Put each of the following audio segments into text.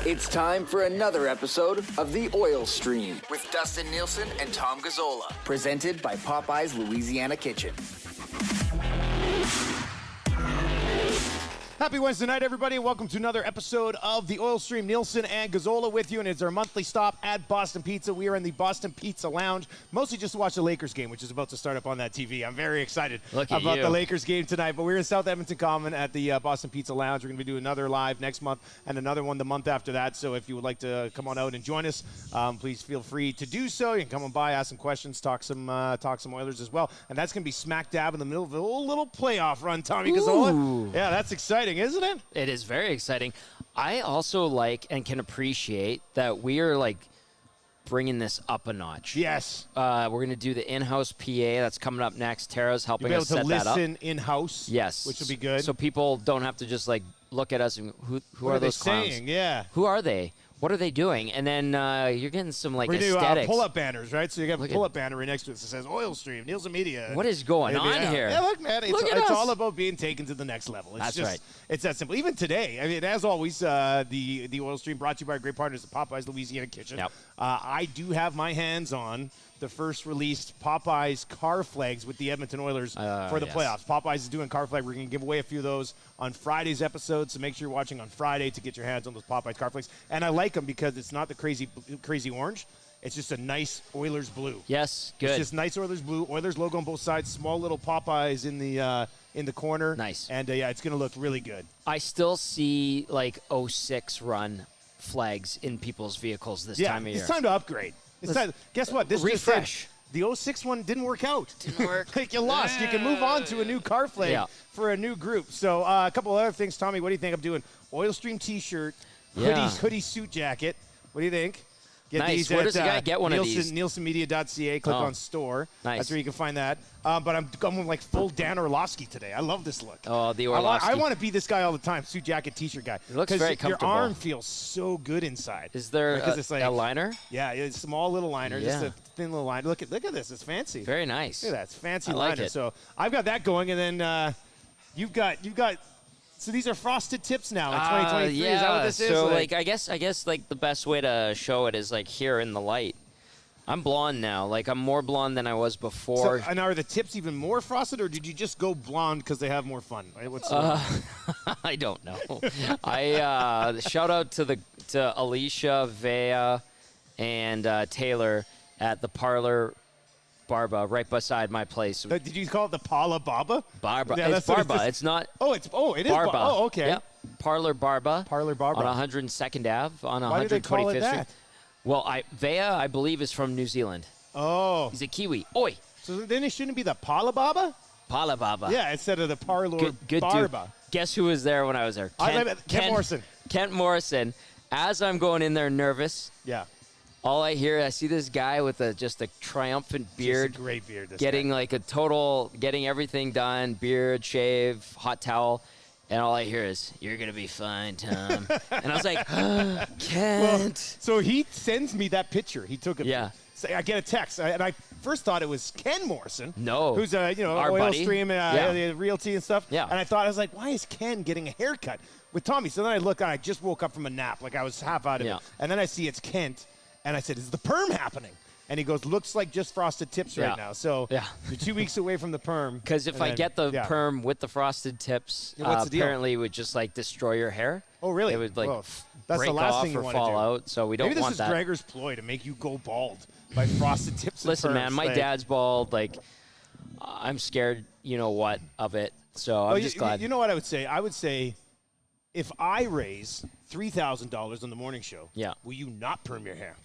It's time for another episode of The Oil Stream with Dustin Nielsen and Tom Gazzola, presented by Popeye's Louisiana Kitchen. Happy Wednesday night, everybody, and welcome to another episode of The Oil Stream. Nielsen and Gazzola with you, and it's our monthly stop at Boston Pizza. We are in the Boston Pizza Lounge, mostly just to watch the Lakers game, which is about to start up on that TV. I'm very excited about the Lakers game tonight, but we're in South Edmonton Common at the Boston Pizza Lounge. We're going to be doing another live next month and another one the month after that, so if you would like to come on out and join us, please feel free to do so. You can come on by, ask some questions, talk some Oilers as well, and that's going to be smack dab in the middle of a little playoff run, Tommy Gazzola. Yeah, that's exciting, isn't it? It is very exciting. I also like and can appreciate that we are like bringing this up a notch. Yes. We're going to do the in-house PA. That's coming up next. Tara's helping us set that up. You'll be able to listen in-house. Yes. Which will be good. So people don't have to just like look at us and who are those clowns? Saying? Yeah. Who are they? What are they doing? And then you're getting some like aesthetics. We're going to do pull-up banners, right? So you got a pull-up banner right next to it that says Oil Stream, Nielsen Media. What is going on here? Yeah, look, man, it's all about being taken to the next level. It's That's right. It's that simple. Even today, I mean, as always, the Oil Stream brought to you by our great partners at Popeye's Louisiana Kitchen. Yep. I do have my hands on the first released Popeye's car flags with the Edmonton Oilers for the playoffs. Popeye's is doing car flag. We're going to give away a few of those on Friday's episode, so make sure you're watching on Friday to get your hands on those Popeye's car flags. And I like them because it's not the crazy orange. It's just a nice Oilers blue. Yes, good. It's just nice Oilers blue. Oilers logo on both sides. Small little Popeyes in the corner. Nice. And yeah, it's going to look really good. I still see like 06 run flags in people's vehicles this time of year. It's time to upgrade. Guess what? This refresh. The 06 one didn't work out. Didn't work. Like you lost. You can move on to a new car flag for a new group. So a couple other things, Tommy. What do you think I'm doing? Oil Stream T-shirt, hoodie suit jacket. What do you think? Get nice. these Where at, does the guy get one of these? NielsenMedia.ca. Click on store. Nice. That's where you can find that. But I'm going like full Dan Orlovsky today. I love this look. Oh, the Orlovsky. I want to be this guy all the time. Suit jacket, T-shirt guy. It looks very comfortable. Your arm feels so good inside. Is there a liner? Yeah, it's a small little liner. Just a thin little liner. Look at this. It's fancy. Very nice. Look at that. It's fancy like liner. it. So I've got that going, and then you've got. So these are frosted tips now in 2023. Yeah. Is that what this is? So like I guess like the best way to show it is like here in the light. I'm blonde now. Like I'm more blonde than I was before. So, and are the tips even more frosted, or did you just go blonde because they have more fun? What's I don't know. I shout out to Alicia, Vea, and Taylor at the Parlor Barba right beside my place. Did you call it the Paula Baba? Barba. Yeah, it's Barba. It's not. It is Barba. Oh, okay. Yep. Parlor Barba. Parlor Barba. On 102nd Ave on 125th Why do they call it that? Street. Well, Vea, I believe, is from New Zealand. Oh. He's a Kiwi. Oi. So then it shouldn't be the Paula Baba? Paula Baba. Yeah, instead of the Parlor good Barba. Dude. Guess who was there when I was there? Kent Morrison. Kent Morrison. As I'm going in there nervous. Yeah. All I see this guy with just a triumphant beard. Just a great beard. Getting everything done, beard, shave, hot towel. And all I hear is, "You're going to be fine, Tom." And I was like, Kent. Well, so he sends me that picture. He took it. Yeah. So I get a text, and I first thought it was Ken Morrison. No. Who's our Oil buddy. Stream, the Realty and stuff. Yeah. And I was like, why is Ken getting a haircut with Tommy? So then I look, and I just woke up from a nap, like I was half out of it. And then I see it's Kent, and I said, "Is the perm happening?" And he goes, "Looks like just frosted tips right now." So you're 2 weeks away from the perm. Because if I get the perm with the frosted tips, apparently it would just like destroy your hair. Oh, really? It would like that's break the last off thing you or want to fall do. out. So we don't want that. Maybe this is Gregor's ploy to make you go bald by frosted tips. Listen, and perms. man, my dad's bald. Like, I'm scared. You know what of it? So I'm just glad. You know what I would say? I would say, if I raise $3,000 on the morning show, will you not perm your hair?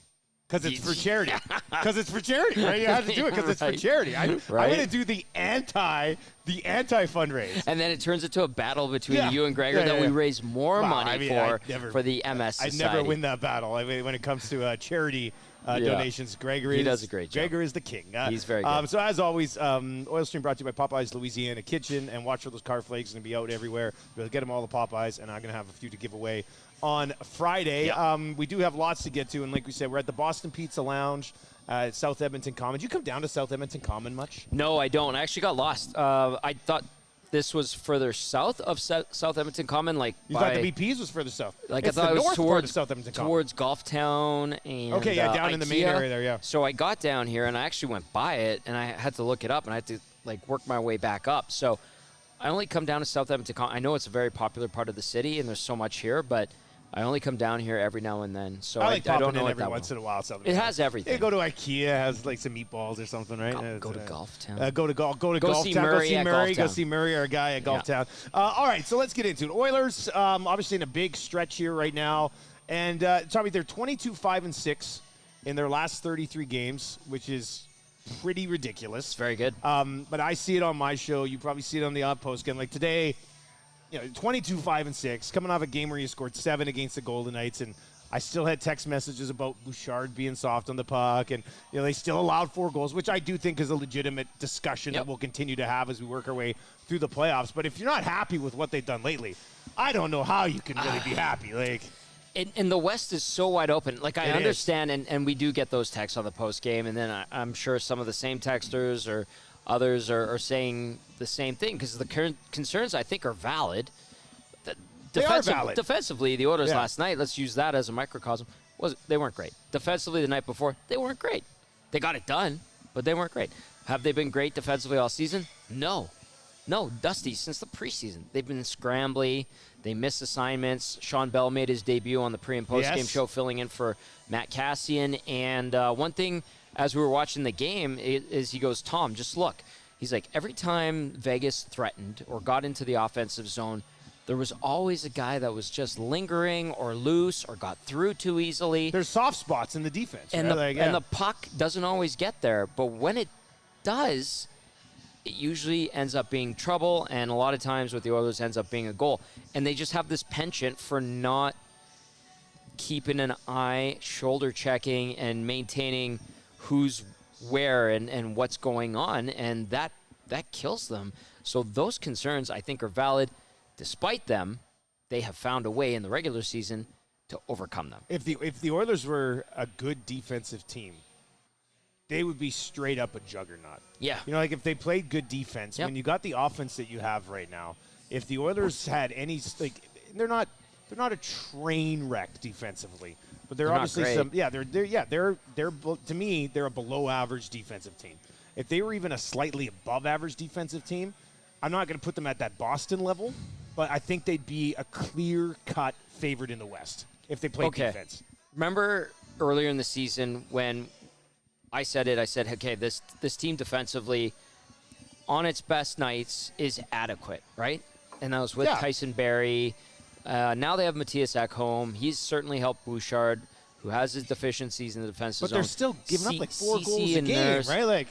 Because it's for charity. Because it's for charity, right? You have to do it because it's for charity. I'm going to do the anti fundraise. And then it turns into a battle between you and Gregor that we raise more money for the MS Society. I never win that battle. I mean, when it comes to charity donations, Gregor does a great job. Gregor is the king. He's very good. So as always, Oil Stream brought to you by Popeye's Louisiana Kitchen, and watch for those car flakes. Going to be out everywhere. We'll get them all the Popeyes, and I'm going to have a few to give away on Friday. We do have lots to get to, and like we said, we're at the Boston Pizza Lounge at South Edmonton Common. Do you come down to South Edmonton Common much? No, I don't. I actually got lost. I thought this was further south of South Edmonton Common, like You thought the BPs was further south. like It's I thought the it was north part towards of South Edmonton Common. towards Golftown and Okay, yeah, down in the main IKEA. area there, yeah. So I got down here and I actually went by it and I had to look it up and I had to like work my way back up. So I only come down to South Edmonton Common. I know it's a very popular part of the city and there's so much here, but I only come down here every now and then. So I like I popping don't know in it every that once well. in a while. South It has everything. You go to IKEA, has like some meatballs or something, right? Go to Golftown. Go to Go Golftown. see Murray at Go Golftown. see Murray, our guy at Golftown. All right, so let's get into it. Oilers, obviously in a big stretch here right now, and Tommy, they're 22-5-6 in their last 33 games, which is pretty ridiculous. It's very good. But I see it on my show. You probably see it on the odd post game. Like today, 22-5-6, coming off a game where you scored 7 against the Golden Knights, and I still had text messages about Bouchard being soft on the puck, and they still allowed 4 goals, which I do think is a legitimate discussion that we'll continue to have as we work our way through the playoffs. But if you're not happy with what they've done lately, I don't know how you can really be happy. Like. And the West is so wide open. Like, I It understand, and we do get those texts on the post game, and then I'm sure some of the same texters or others are saying the same thing because the current concerns, I think, are valid. They are valid. Defensively, the Oilers last night, let's use that as a microcosm, they weren't great. Defensively, the night before, they weren't great. They got it done, but they weren't great. Have they been great defensively all season? No. No, Dusty, since the preseason. They've been scrambly. They miss assignments. Sean Bell made his debut on the pre- and post-game show filling in for Matt Cassian. And one thing, as we were watching the game, is he goes, Tom, just look. He's like, every time Vegas threatened or got into the offensive zone, there was always a guy that was just lingering or loose or got through too easily. There's soft spots in the defense. And, right? and the puck doesn't always get there. But when it does, it usually ends up being trouble, and a lot of times with the Oilers ends up being a goal. And they just have this penchant for not keeping an eye, shoulder checking, and maintaining who's where and what's going on, and that kills them. So those concerns, I think, are valid. Despite them, they have found a way in the regular season to overcome them. If the Oilers were a good defensive team, they would be straight up a juggernaut. Yeah. Like if they played good defense, when you got the offense that you have right now, if the Oilers had any, they're not a train wreck defensively, but they're obviously they're to me, they're a below average defensive team. If they were even a slightly above average defensive team, I'm not going to put them at that Boston level, but I think they'd be a clear cut favorite in the West if they played defense. Remember earlier in the season when I said, okay, this team defensively on its best nights is adequate, right? And that was with Tyson Barrie. Now they have Matthias Ekholm. He's certainly helped Bouchard, who has his deficiencies in the defensive zone. But they're still giving up like 4 goals a game, right? Like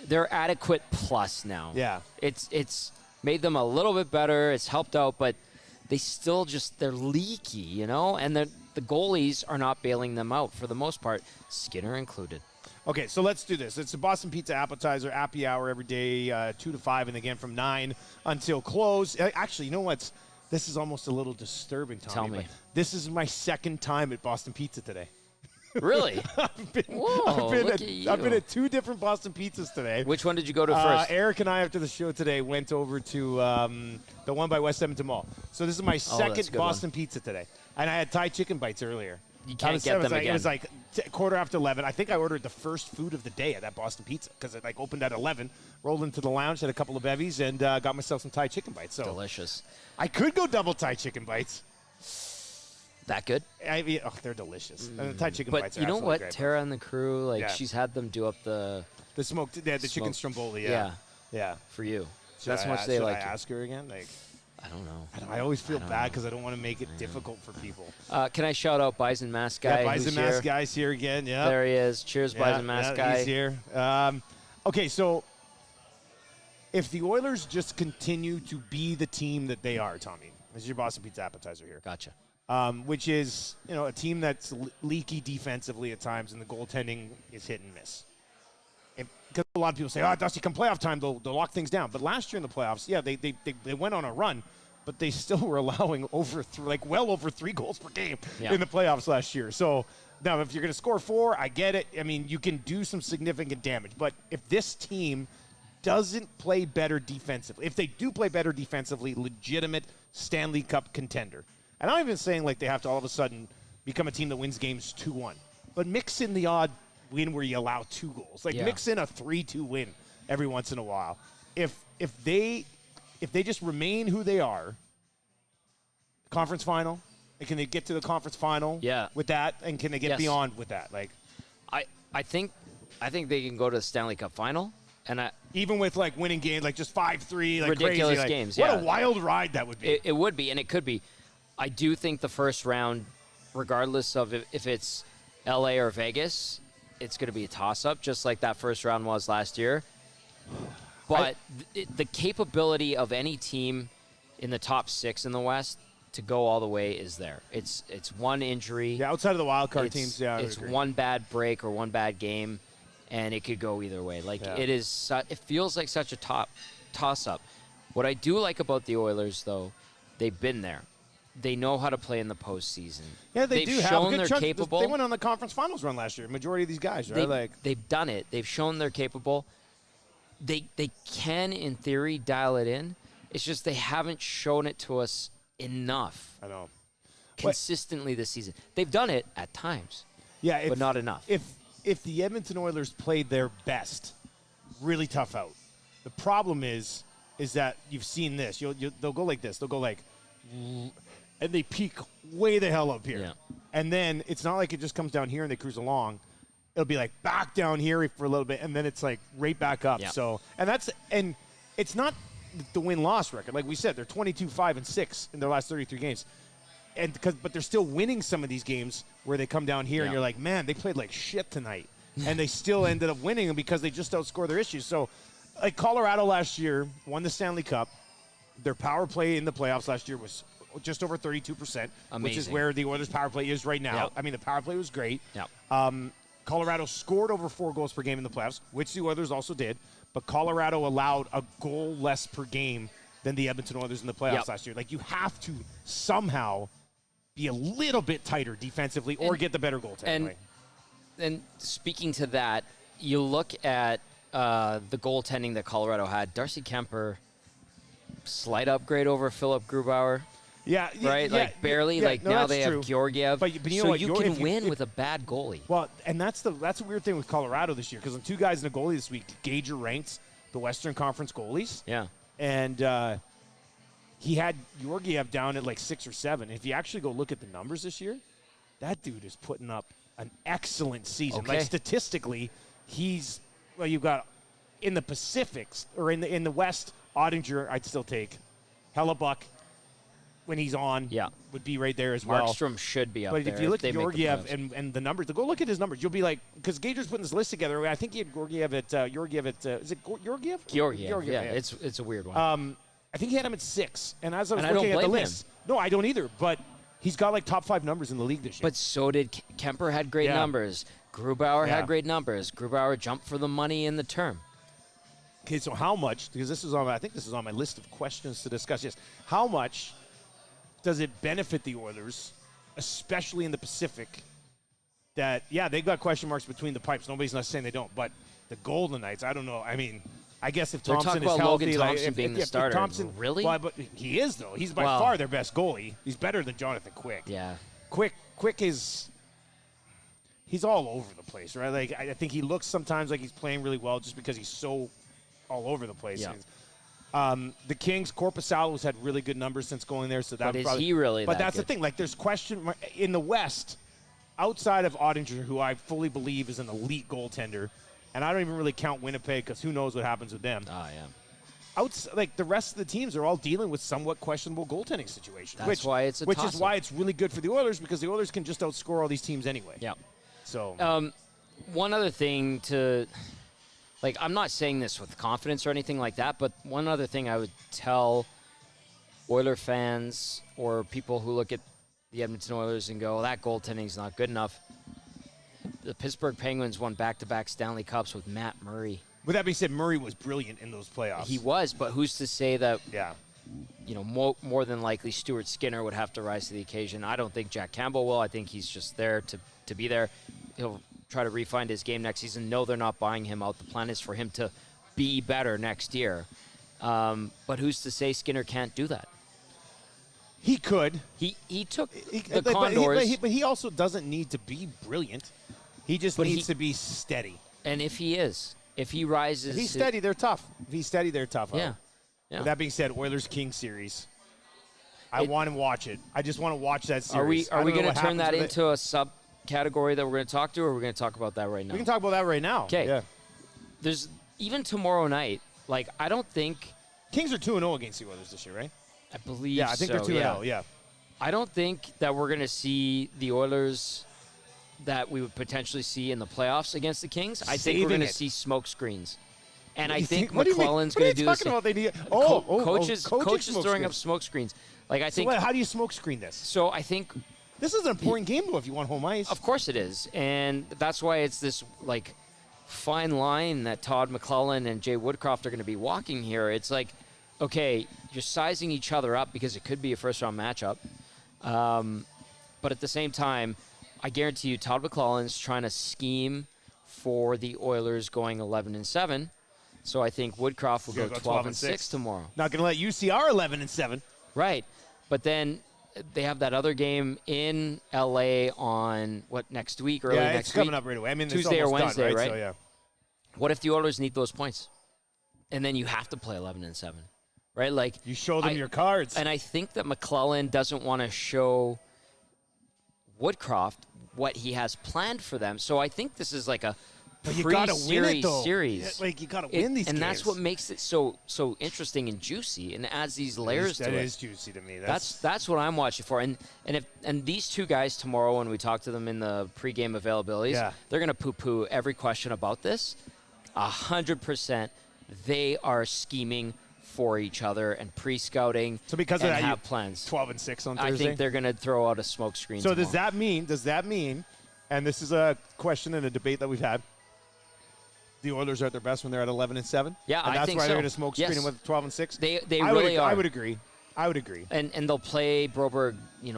they're adequate plus now. Yeah. It's made them a little bit better. It's helped out, but they still they're leaky, and the goalies are not bailing them out for the most part, Skinner included. Okay, so let's do this. It's the Boston Pizza Appetizer Appy Hour every day, 2 to 5, and again from 9 until close. Actually, you know what? This is almost a little disturbing, Tommy. Tell me. But this is my second time at Boston Pizza today. Really? I've been at 2 different Boston Pizzas today. Which one did you go to first? Eric and I, after the show today, went over to the one by West Edmonton Mall. So this is my second Boston Pizza today. And I had Thai chicken bites earlier. You can't get them again. It was like 11:15. I think I ordered the first food of the day at that Boston Pizza because it opened at 11. Rolled into the lounge, had a couple of bevies, and got myself some Thai chicken bites. So delicious. I could go double Thai chicken bites. That good? They're delicious. And the Thai chicken but bites are you know what? great. Tara and the crew, she's had them do up the smoked, the chicken stromboli. Yeah. For you. Should That's how much they like. Should I ask her again? I don't know. I always feel bad because I don't want to make it difficult for people. Can I shout out Bison Mask Guy? Yeah, Bison Mask Guy's here again. Yeah, there he is. Cheers, Bison Mask Guy. He's here. Okay, so if the Oilers just continue to be the team that they are, Tommy, this is your Boston Pizza Appetizer here. Gotcha. Which is a team that's leaky defensively at times, and the goaltending is hit and miss. Because a lot of people say, Dusty, come playoff time, they'll lock things down. But last year in the playoffs, they went on a run, but they still were allowing well over 3 goals per game in the playoffs last year. So now if you're going to score 4, I get it. I mean, you can do some significant damage. But if this team doesn't play better defensively, if they do play better defensively, legitimate Stanley Cup contender. And I'm not even saying like they have to all of a sudden become a team that wins games 2-1. But mix in the odd win where you allow 2 goals. Like mix in a 3-2 win every once in a while. If they just remain who they are, conference final, and can they get to the conference final with that, and can they get beyond with that? Like, I think they can go to the Stanley Cup final, and even with like winning games, like just 5-3, like ridiculous crazy, games. What a wild ride that would be. It would be, and it could be. I do think the first round, regardless of if it's LA or Vegas, it's going to be a toss-up, just like that first round was last year. But the capability of any team in the top 6 in the West to go all the way is there. It's one injury. Yeah, outside of the wild card teams, it's one bad break or one bad game, and it could go either way. Like it feels like such a toss-up. What I do like about the Oilers, though, they've been there. They know how to play in the postseason. Yeah, they've do shown have a good they're capable. They went on the conference finals run last year. Majority of these guys, right? They've done it. They've shown they're capable. They can, in theory, dial it in. It's just they haven't shown it to us enough. I know. Consistently this season. They've done it at times. Yeah, but not enough. If the Edmonton Oilers played their best, really tough out. The problem is that you've seen this. They'll go like this. They'll go like, and they peak way the hell up here. Yeah. And then it's not like it just comes down here and they cruise along. It'll be like back down here for a little bit, and then it's like right back up. Yeah. So, and it's not the win-loss record. Like we said, they're 22-5-6 in their last 33 games. But they're still winning some of these games where they come down here and you're like, man, they played like shit tonight. And they still ended up winning them because they just outscore their issues. So, like Colorado last year won the Stanley Cup. Their power play in the playoffs last year was just over 32%, which is where the Oilers' power play is right now. Yep. I mean, the power play was great. Yep. Colorado scored over 4 goals per game in the playoffs, which the Oilers also did. But Colorado allowed a goal less per game than the Edmonton Oilers in the playoffs last year. Like, you have to somehow be a little bit tighter defensively or get the better goaltending. And speaking to that, you look at the goaltending that Colorado had. Darcy Kemper, slight upgrade over Philip Grubauer. Yeah, right? Yeah, like barely. yeah, like no, now they true. have Georgiev. But you know so what? you can win with a bad goalie. Well, and that's a weird thing with Colorado this year because the 2 guys in the goalie this week, Gager ranked the Western Conference goalies. Yeah. And he had Georgiev down at like 6 or 7. If you actually go look at the numbers this year, that dude is putting up an excellent season. Okay. Like statistically, you've got in the Pacifics or in the West, Ottinger I'd still take. Hellebuck, when he's on, would be right there as well. Markstrom should be up there. But if you look at Georgiev and the numbers, go look at his numbers. You'll be like, because Gager's putting this list together. I think he had Georgiev at is it Georgiev? Georgiev, yeah. It's a weird one. I think he had him at 6. And as I was and looking I don't at the blame list, no, I don't either. But he's got like top 5 numbers in the league this year. But so did Kemper. Had great numbers. Grubauer had great numbers. Grubauer jumped for the money in the term. Okay, so how much? Because I think this is on my list of questions to discuss. Yes, how much does it benefit the Oilers, especially in the Pacific, that, they've got question marks between the pipes. Nobody's not saying they don't. But the Golden Knights, I don't know. I mean, I guess if Thompson is healthy. Logan Thompson being the starter. Thompson, really? Well, but he is, though. He's by far their best goalie. He's better than Jonathan Quick. Yeah. Quick is – he's all over the place, right? Like, I think he looks sometimes like he's playing really well just because he's so all over the place. Yeah. The Kings, Korpisalo's had really good numbers since going there. So that but is he really But that that's good? The thing. Like, there's question – in the West, outside of Ottinger, who I fully believe is an elite goaltender, and I don't even really count Winnipeg because who knows what happens with them. Oh, yeah. Like the rest of the teams are all dealing with somewhat questionable goaltending situations. That's why it's a which toss-up. is why it's really good for the Oilers because the Oilers can just outscore all these teams anyway. Yeah. So one other thing to like, I'm not saying this with confidence or anything like that, but one other thing I would tell Oiler fans or people who look at the Edmonton Oilers and go, that goaltending's not good enough. The Pittsburgh Penguins won back-to-back Stanley Cups with Matt Murray. With that being said, Murray was brilliant in those playoffs. He was, but who's to say that, more than likely Stuart Skinner would have to rise to the occasion. I don't think Jack Campbell will. I think he's just there to be there. He'll try to refine his game next season. No, they're not buying him out. The plan is for him to be better next year. But who's to say Skinner can't do that? He could. He took the Condors. But he also doesn't need to be brilliant. He just needs to be steady. And if he rises... If he's steady, they're tough. If he's steady, they're tough. Yeah. With that being said, Oilers-Kings series. I want to watch it. I just want to watch that series. Are we going to turn that into a subcategory that we're going to talk to, or are we going to talk about that right now? We can talk about that right now. Okay. Yeah. There's even tomorrow night, like, I don't think... Kings are 2-0 against the Oilers this year, right? I believe Yeah, I think they're 2-0, yeah. I don't think that we're going to see the Oilers that we would potentially see in the playoffs against the Kings. I think we're going to see smoke screens. And I think McClellan's going to do this. What are you talking about? Coaches throwing up smoke screens. Like, I think. So how do you smoke screen this? So I think this is an important game, though, if you want home ice. Of course it is, and that's why it's this like fine line that Todd McClellan and Jay Woodcroft are going to be walking here. It's like, okay, you're sizing each other up because it could be a first-round matchup, but at the same time, I guarantee you, Todd McClellan's trying to scheme for the Oilers going 11-7. So I think Woodcroft will go 12-6 tomorrow. Not going to let UCR 11-7. Right. But then they have that other game in LA on next week, early next week. Yeah, it's coming up right away. I mean, Tuesday or Wednesday, done, right? So, yeah. What if the Oilers need those points? And then you have to play 11-7, right? Like you show them your cards. And I think that McClellan doesn't want to show Woodcroft what he has planned for them. So I think this is like a pre-series series. Like you got to win these games. And that's what makes it so interesting and juicy, and adds these layers to it. That is juicy to me. That's what I'm watching for. And these two guys tomorrow, when we talk to them in the pregame availabilities, they're going to poo-poo every question about this. 100%, they are scheming for each other and pre-scouting. So because of that, have plans. 12-6 on Thursday. I think they're going to throw out a smoke screen. So tomorrow. does that mean? And this is a question and a debate that we've had. The Oilers are at their best when they're at 11-7. Yeah, and I think that's why so. they're going to smoke screen them with 12-6. They really are. I would agree. And they'll play Broberg,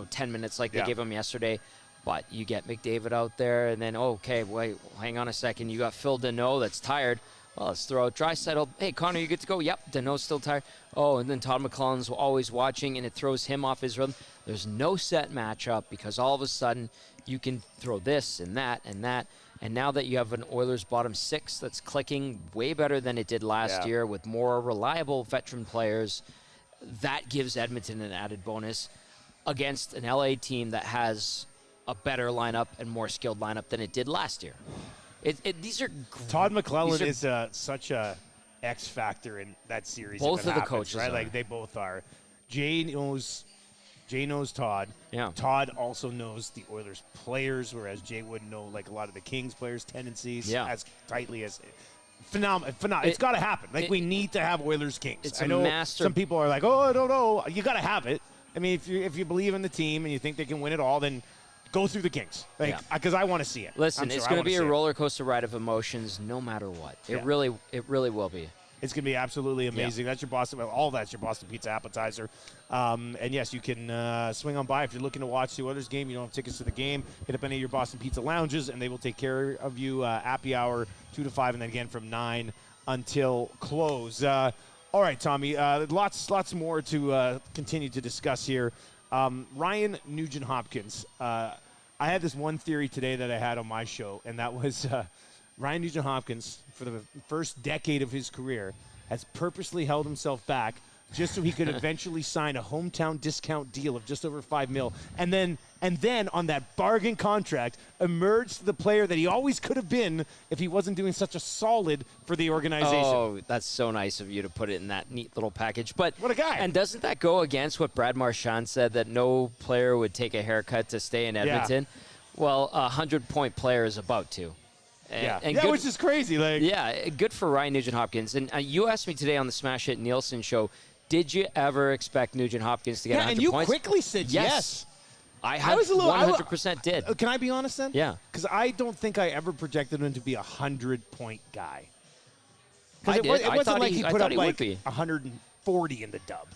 10 minutes like they gave him yesterday. But you get McDavid out there, and then wait, hang on a second. You got Phil Deneau that's tired. Well, let's throw out Draisaitl. Hey, Connor, you good to go? Yep, Deneau's still tired. Oh, and then Todd McClellan's always watching, and it throws him off his rhythm. There's no set matchup because all of a sudden you can throw this and that and that. And now that you have an Oilers bottom six that's clicking way better than it did last year with more reliable veteran players, that gives Edmonton an added bonus against an LA team that has a better lineup and more skilled lineup than it did last year. These are Todd McClellan is such a X factor in that series. Both of the coaches, right? Like they both are. Jay knows Todd. Yeah. Todd also knows the Oilers players, whereas Jay wouldn't know like a lot of the Kings players' tendencies as tightly as. Phenomenal. It's got to happen. Like we need to have Oilers Kings. I know some people are like, oh, I don't know. You got to have it. I mean, if you believe in the team and you think they can win it all, then go through the Kings, because I want to see it. Listen, it's going to be a roller coaster ride of emotions, no matter what. It really will be. It's going to be absolutely amazing. That's your Boston. All that's your Boston Pizza Appetizer. And yes, you can swing on by if you're looking to watch the Oilers game. You don't have tickets to the game. Hit up any of your Boston Pizza lounges, and they will take care of you. Happy hour 2 to 5, and then again from 9 until close. All right, Tommy. Lots more to continue to discuss here. Ryan Nugent-Hopkins. I had this one theory today that I had on my show, and that was Ryan Nugent-Hopkins, for the first decade of his career, has purposely held himself back just so he could eventually sign a hometown discount deal of just over $5 million, and then on that bargain contract emerged the player that he always could have been if he wasn't doing such a solid for the organization. Oh, that's so nice of you to put it in that neat little package. But what a guy! And doesn't that go against what Brad Marchand said, that no player would take a haircut to stay in Edmonton? Yeah. Well, a 100-point player is about to. And good, which is crazy. Good for Ryan Nugent-Hopkins. And you asked me today on the Smash Hit Nielsen show, did you ever expect Nugent-Hopkins to get 100 and you points? quickly said yes. I was 100% did. Can I be honest then? Yeah. Because I don't think I ever projected him to be a 100-point guy. I did. It wasn't like he put up like 140 in the dub.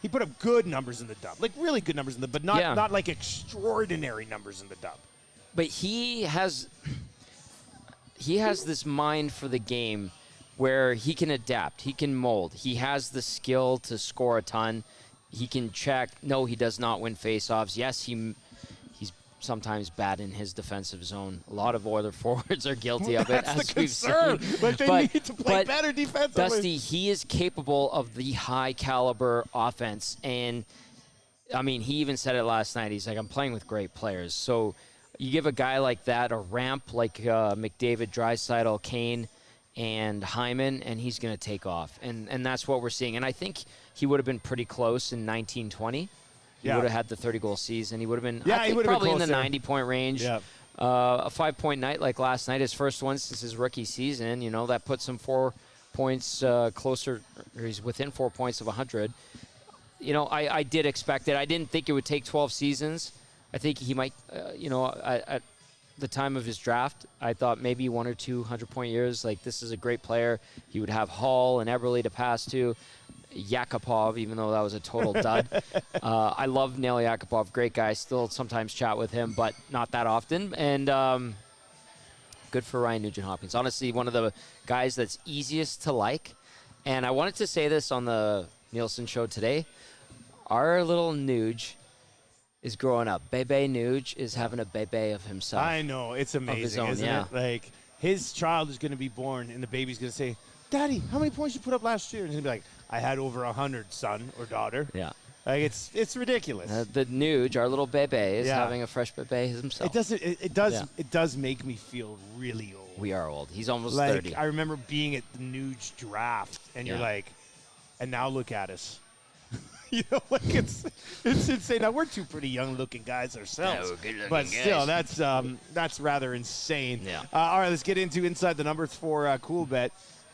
He put up good numbers in the dub, like really good numbers in the, but not like extraordinary numbers in the dub. But he has this mind for the game where he can adapt, he can mold, he has the skill to score a ton, he can check. No, he does not win faceoffs. Yes, he's sometimes bad in his defensive zone. A lot of Oiler forwards are guilty of it, That's as the we've concern. seen. Like they need to play better defensively. Dusty, he is capable of the high caliber offense, and I mean, he even said it last night. He's like, I'm playing with great players. So you give a guy like that a ramp like McDavid, Draisaitl, Kane, and Hyman, and he's going to take off. And that's what we're seeing. And I think he would have been pretty close in 1920. He would have had the 30-goal season. He would have been, I think, probably in the 90-point range. Yeah. A 5-point night like last night, his first one since his rookie season. You know, that puts him 4 points closer, or he's within 4 points of 100. You know, I did expect it. I didn't think it would take 12 seasons. I think he might, at the time of his draft, I thought maybe 1 or 2 100-point years. Like, this is a great player. He would have Hall and Eberle to pass to. Yakupov, even though that was a total dud. I love Nail Yakupov. Great guy. Still sometimes chat with him, but not that often. And good for Ryan Nugent-Hopkins. Honestly, one of the guys that's easiest to like. And I wanted to say this on the Nielsen show today. Our little Nuge is growing up. Bebe Nuge is having a bebe of himself. I know. It's amazing, own, isn't it? Like, his child is going to be born, and the baby's going to say, Daddy, how many points you put up last year? And he's going to be like, I had over 100, son or daughter. Yeah. Like, it's ridiculous. The Nuge, our little bebe, is having a fresh bebe himself. It does make me feel really old. We are old. He's almost like, 30. I remember being at the Nuge draft, and you're like, and now look at us. You know, like it's insane. Now we're two pretty young-looking guys ourselves, but still, that's rather insane. Yeah. All right, let's get into inside the numbers for Coolbet.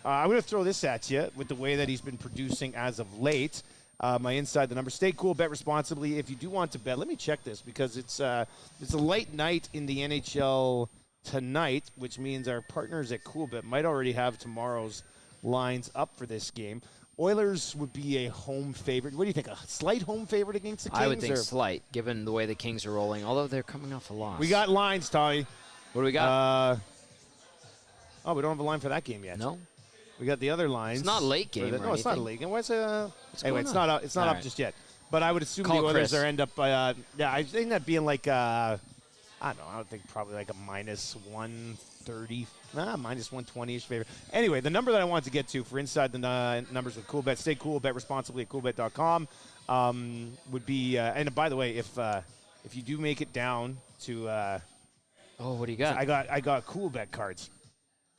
I'm going to throw this at you with the way that he's been producing as of late. My inside the numbers. Stay cool, bet responsibly. If you do want to bet, let me check this because it's a late night in the NHL tonight, which means our partners at Coolbet might already have tomorrow's lines up for this game. Oilers would be a home favorite. What do you think? A slight home favorite against the Kings? I would think slight, given the way the Kings are rolling, although they're coming off a loss. We got lines, Tommy. What do we got? We don't have a line for that game yet. No? We got the other lines. It's not a late game. No, it's not a late game. What's anyway, it's not up. It's not All up right. just yet. But I would assume Call the Oilers Chris. are end up. I think that being like I don't know. I would think probably like a minus 130, minus 120-ish favorite. Anyway, the number that I wanted to get to for inside the numbers with CoolBet, stay cool, bet responsibly at coolbet.com, would be. And by the way, if you do make it down to, What do you got? I got CoolBet cards.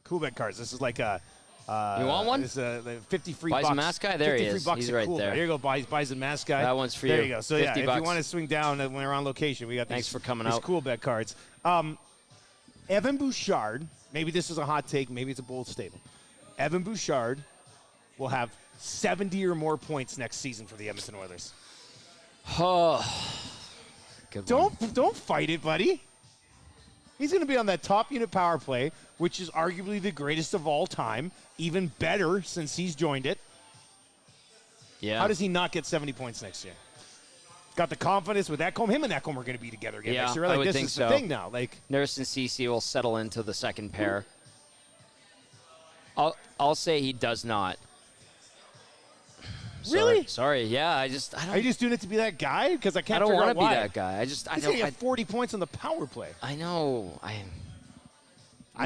CoolBet cards. This is like a. You want one? It's 50 free Buys bucks. a mask guy? There he 50 is. free bucks He's at right Coolbet. there. Here you go, buys a mask guy. That one's for there you. you go. So 50 if bucks. you want to swing down when we're on location, we got Thanks for coming these out. Coolbet cards. Evan Bouchard, maybe this is a hot take, maybe it's a bold statement. Evan Bouchard will have 70 or more points next season for the Edmonton Oilers. Good one. Don't fight it, buddy. He's going to be on that top unit power play, which is arguably the greatest of all time, even better since he's joined it. Yeah. How does he not get 70 points next year? Got the confidence with Ekholm. Him and Ekholm are going to be together again next year. Like, I would this think is so. the thing now. Like, Nurse and CC will settle into the second pair. I'll say he does not. Really? Sorry. Yeah, I don't. are you just doing it to be that guy? Because I can't. I don't want to be that guy. I He's don't. going to get 40 points on the power play. I know. I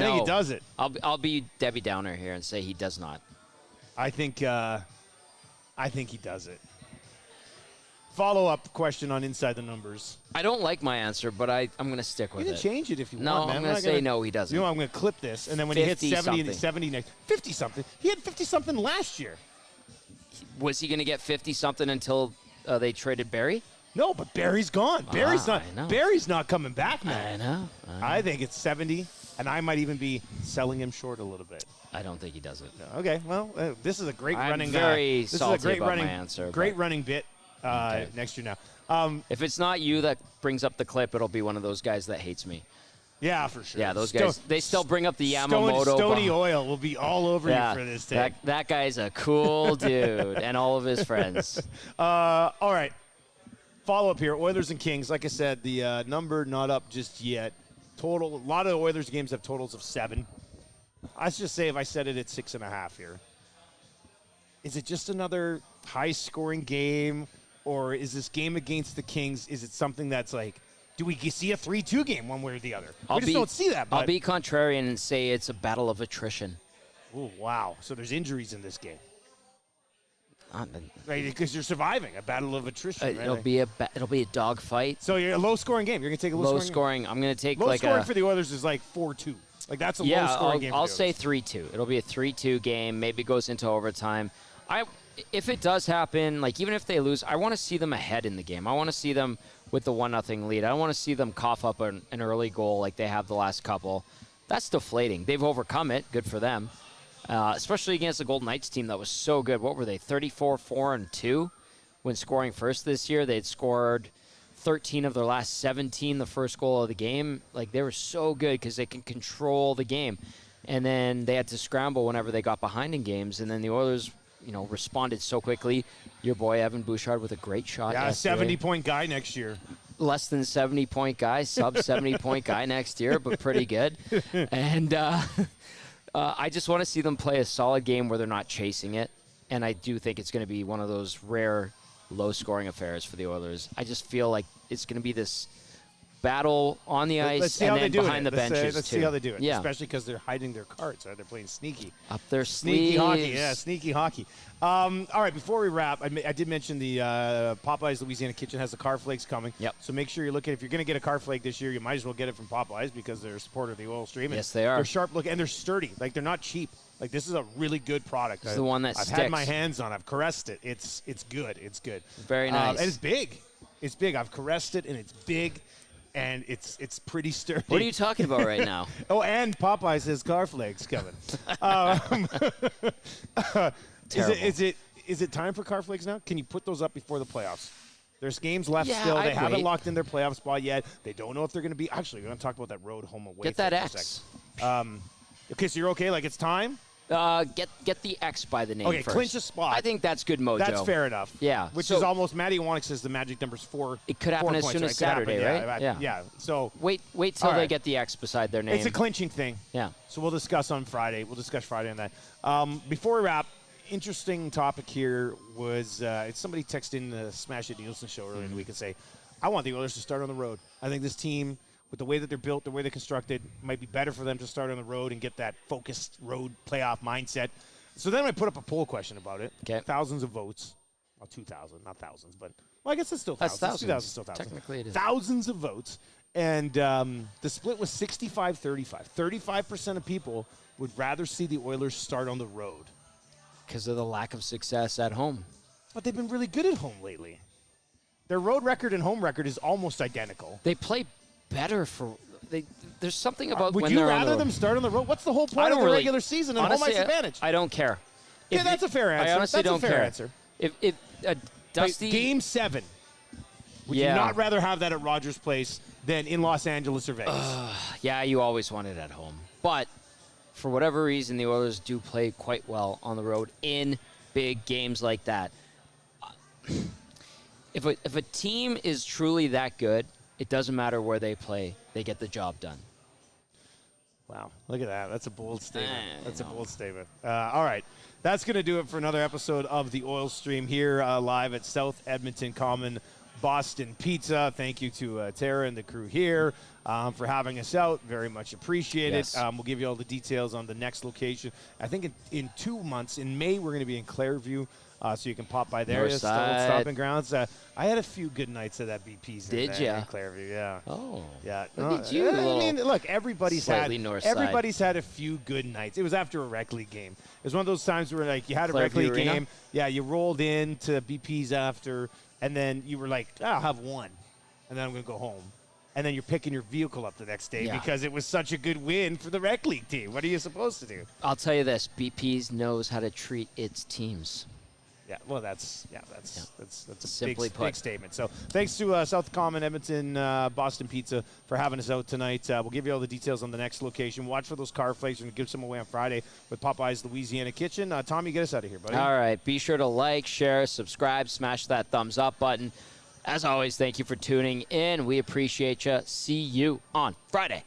think he does it. I'll be Debbie Downer here and say he does not. I think he does it. Follow-up question on Inside the Numbers. I don't like my answer, but I'm going to stick You with can it. change it if you No, want, man. I'm going to say no, he doesn't. You know, I'm going to clip this, and then when he hits 70 50-something. next, 50-something. He had 50-something last year. Was he going to get 50-something until they traded Barry? No, but Barry's gone. Barry's I know. Barry's not coming back, man. I know. I think it's 70, and I might even be selling him short a little bit. I don't think he does it. Okay, well, this is a great I'm running. very this salty is a great about running, my answer, great but- running bit Okay. next year now. If it's not you that brings up the clip, it'll be one of those guys that hates me. Yeah, for sure. Yeah, those guys, they still bring up the Yamamoto. Stony Oil will be all over you for this thing. That guy's a cool dude, and all of his friends. All right. Follow-up here, Oilers and Kings. Like I said, the number not up just yet. Total. A lot of the Oilers games have totals of 7. let's just say if I set it at 6.5 here, is it just another high-scoring game, or is this game against the Kings, is it something that's like, do we see a 3-2 game one way or the other? We just don't see that. But I'll be contrarian and say it's a battle of attrition. Oh, wow. So there's injuries in this game. Right, Because you're surviving a battle of attrition. it'll be a dog fight. So you're a low-scoring game. You're going to take a Low low-scoring scoring. I'm going to take Low like scoring a for the Oilers is like 4-2. Like that's a low-scoring game. I'll for the say Oilers. 3-2. It'll be a 3-2 game. Maybe it goes into overtime. If it does happen, like even if they lose, I want to see them ahead in the game. I want to see them with the 1-0 lead. I don't want to see them cough up an early goal like they have the last couple. That's deflating. They've overcome it. Good for them. Especially against the Golden Knights team that was so good. What were they, 34-4-2 when scoring first this year? They'd scored 13 of their last 17 the first goal of the game. Like, they were so good because they can control the game. And then they had to scramble whenever they got behind in games. And then the Oilers, responded so quickly. Your boy, Evan Bouchard, with a great shot yesterday. 70-point guy next year. Less than 70-point guy, sub 70-point guy next year, but pretty good. And I just want to see them play a solid game where they're not chasing it. And I do think it's going to be one of those rare low-scoring affairs for the Oilers. I just feel like it's going to be this battle on the ice and then behind the benches, Let's see how they do it. Yeah. Especially because they're hiding their cards. Right? They're playing sneaky. Up their sneaky sleeves. hockey. Yeah, sneaky hockey. All right, before we wrap, I did mention the Popeyes Louisiana Kitchen has the car flakes coming. Yep. So make sure you're looking. If you're going to get a car flake this year, you might as well get it from Popeyes because they're a supporter of the Oil Stream. Yes, they are. They're sharp looking and they're sturdy. Like, they're not cheap. Like, this is a really good product. It's the one that I've sticks. had my hands on. I've caressed it. It's good. It's good. Very nice. And it's big. It's big. I've caressed it, and it's big. And it's pretty sturdy. What are you talking about right now? Oh, and Popeyes has car flakes coming. Is it time for car flakes now? Can you put those up before the playoffs? There's games left still. They haven't locked in their playoff spot yet. They don't know if they're going to be. Actually, we're going to talk about that road home away. Get that X. Okay, so you're okay? Like, it's time? Get the X by the name okay, first. clinch a spot. I think that's good mojo. That's fair enough. Yeah. Which is almost, Matty Wannick says the magic number's 4. It could happen 4 as points, soon as Saturday, right? Yeah. So wait till all they right. get the X beside their name. It's a clinching thing. Yeah. So we'll discuss on Friday. We'll discuss Friday on that. Before we wrap, interesting topic here was somebody texted in the Smash It Nielsen show earlier in the week and say, I want the Oilers to start on the road. I think this team, with the way that they're built, the way they're constructed, might be better for them to start on the road and get that focused road playoff mindset. So then I put up a poll question about it. Okay. Thousands of votes. Well, 2,000, not thousands, but I guess it's still That's thousands. 2,000 is still thousands. thousands. Technically, it is. Thousands of votes. And the split was 65-35. 35% of people would rather see the Oilers start on the road. Because of the lack of success at home. But they've been really good at home lately. Their road record and home record is almost identical. They play better for. There's something about Would when you they're rather on the them start on the road? What's the whole I point don't of the really, regular season and honestly, home ice advantage? I don't care. Yeah, that's a fair answer. I honestly that's don't a fair care. answer. If Dusty Game 7, would you not rather have that at Rogers Place than in Los Angeles or Vegas? Yeah, you always want it at home. But for whatever reason, the Oilers do play quite well on the road in big games like that. If a team is truly that good, it doesn't matter where they play. They get the job done. Wow, look at that. That's a bold statement. That's a bold statement. All right. That's going to do it for another episode of the Oil Stream here live at South Edmonton Common Boston Pizza. Thank you to Tara and the crew here for having us out. Very much appreciated. Yes. We'll give you all the details on the next location. I think in 2 months, in May, we're going to be in Clairview. So you can pop by there. North It's side. stopping grounds. I had a few good nights at that BP's. Did in ya? Clairview, yeah. Oh. Yeah. Look at you, I little mean, look, everybody's slightly north side. had a few good nights. It was after a rec league game. It was one of those times where like you had a Clairview rec league Arena? game. Yeah, you rolled into BP's after, and then you were like, I'll have one, and then I'm gonna go home. And then you're picking your vehicle up the next day because it was such a good win for the rec league team. What are you supposed to do? I'll tell you this: BP's knows how to treat its teams. Yeah, well, that's a Simply big put. statement. So thanks to South Common Edmonton Boston Pizza for having us out tonight. We'll give you all the details on the next location. Watch for those car flakes. We're going to give some away on Friday with Popeye's Louisiana Kitchen. Tommy, get us out of here, buddy. All right. Be sure to like, share, subscribe, smash that thumbs up button. As always, thank you for tuning in. We appreciate you. See you on Friday.